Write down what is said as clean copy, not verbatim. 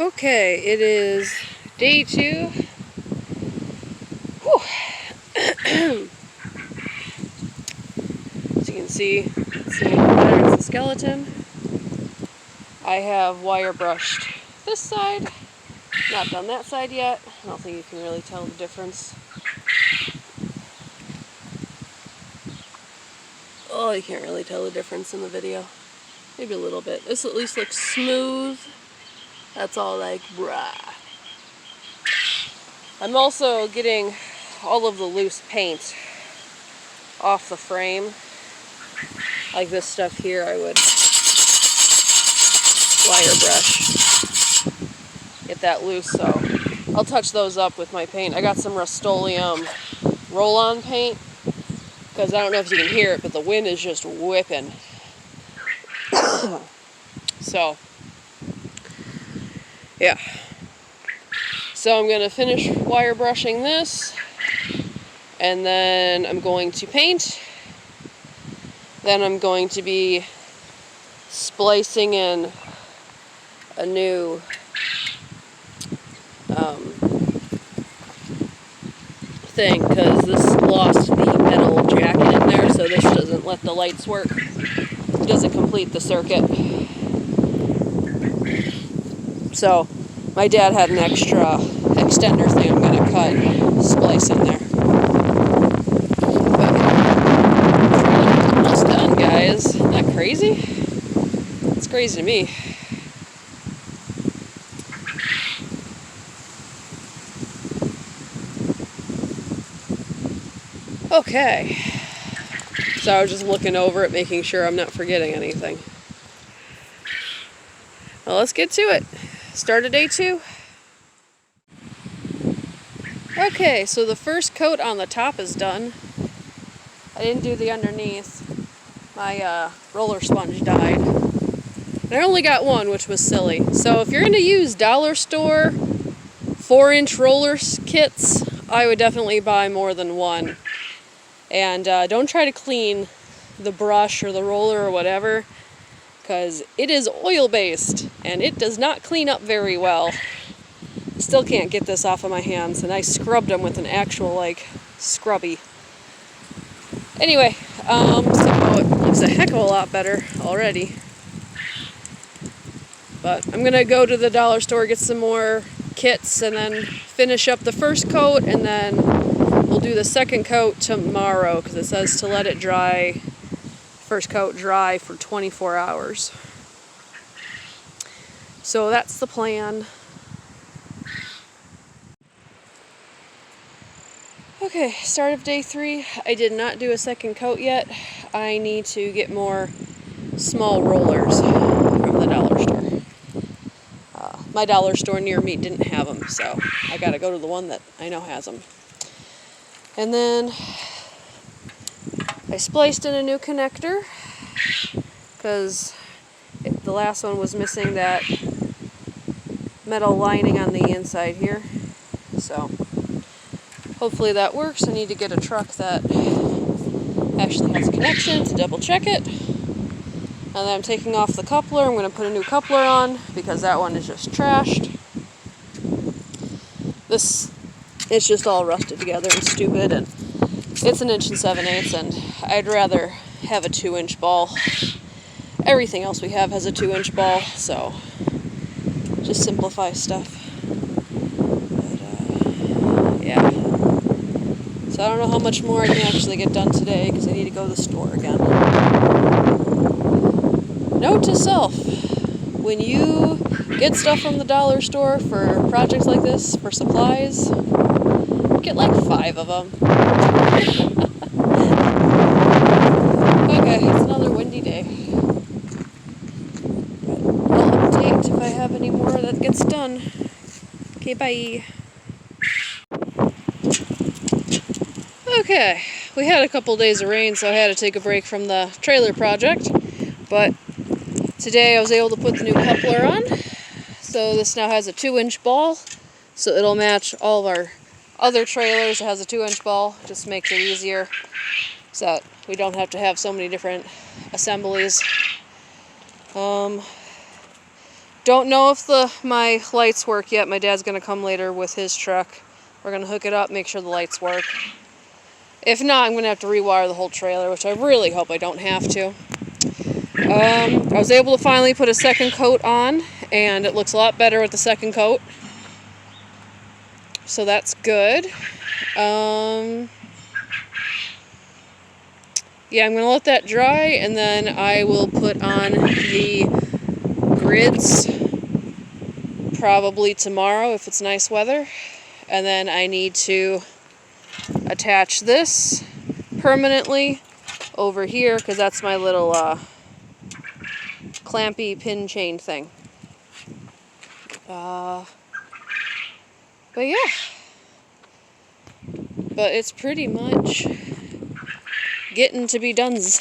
Okay, it is day 2. Whew. As you can see, it's a little better. It's the skeleton. I have wire brushed this side. Not done that side yet. I don't think you can really tell the difference. Oh, you can't really tell the difference in the video. Maybe a little bit. This at least looks smooth. That's all like, bruh. I'm also getting all of the loose paint off the frame. Like this stuff here, I would wire brush. Get that loose, so I'll touch those up with my paint. I got some Rust-Oleum roll-on paint, because I don't know if you can hear it, but the wind is just whipping. So, yeah. So I'm going to finish wire brushing this, and then I'm going to paint. Then I'm going to be splicing in a new thing, because this lost the metal jacket in there, so this doesn't let the lights work. It doesn't complete the circuit. So my dad had an extra extender thing I'm going to cut, splice in there. But almost done, guys. Isn't that crazy? It's crazy to me. Okay. So I was just looking over it, making sure I'm not forgetting anything. Well, let's get to it. Start of day 2. Okay, so the first coat on the top is done. I didn't do the underneath. My roller sponge died. And I only got one, which was silly. So if you're going to use dollar store 4-inch roller kits, I would definitely buy more than one. And don't try to clean the brush or the roller or whatever, because it is oil-based and it does not clean up very well. Still can't get this off of my hands, and I scrubbed them with an actual, like, scrubby. Anyway, so it looks a heck of a lot better already. But I'm going to go to the dollar store, get some more kits, and then finish up the first coat, and then we'll do the second coat tomorrow, because it says to let it dry, first coat dry for 24 hours. So that's the plan. Okay, start of day 3. I did not do a second coat yet. I need to get more small rollers from the dollar store. My dollar store near me didn't have them, so I gotta go to the one that I know has them. And then I spliced in a new connector, because the last one was missing that metal lining on the inside here. So hopefully that works. I need to get a truck that actually has a connection to double check it. And then I'm taking off the coupler. I'm going to put a new coupler on because that one is just trashed. It's just all rusted together and stupid, and it's 1 7/8 inches, and I'd rather have a 2-inch ball. Everything else we have has a 2-inch ball, so just simplify stuff. But, yeah. So I don't know how much more I can actually get done today, because I need to go to the store again. Note to self, when you get stuff from the dollar store for projects like this, for supplies, get like 5 of them. Okay, it's another windy day. But I'll update if I have any more that gets done. Okay, bye. Okay, we had a couple days of rain, so I had to take a break from the trailer project, but today I was able to put the new coupler on. So this now has a 2-inch ball, so it'll match all of our other trailers. It has a 2-inch ball, just makes it easier so that we don't have to have so many different assemblies. Don't know if my lights work yet. My dad's going to come later with his truck. We're going to hook it up, make sure the lights work. If not, I'm going to have to rewire the whole trailer, which I really hope I don't have to. I was able to finally put a second coat on, and it looks a lot better with the second coat. So that's good. Yeah, I'm going to let that dry, and then I will put on the grids probably tomorrow if it's nice weather. And then I need to attach this permanently over here because that's my little clampy pin chain thing. But yeah. But it's pretty much getting to be done's.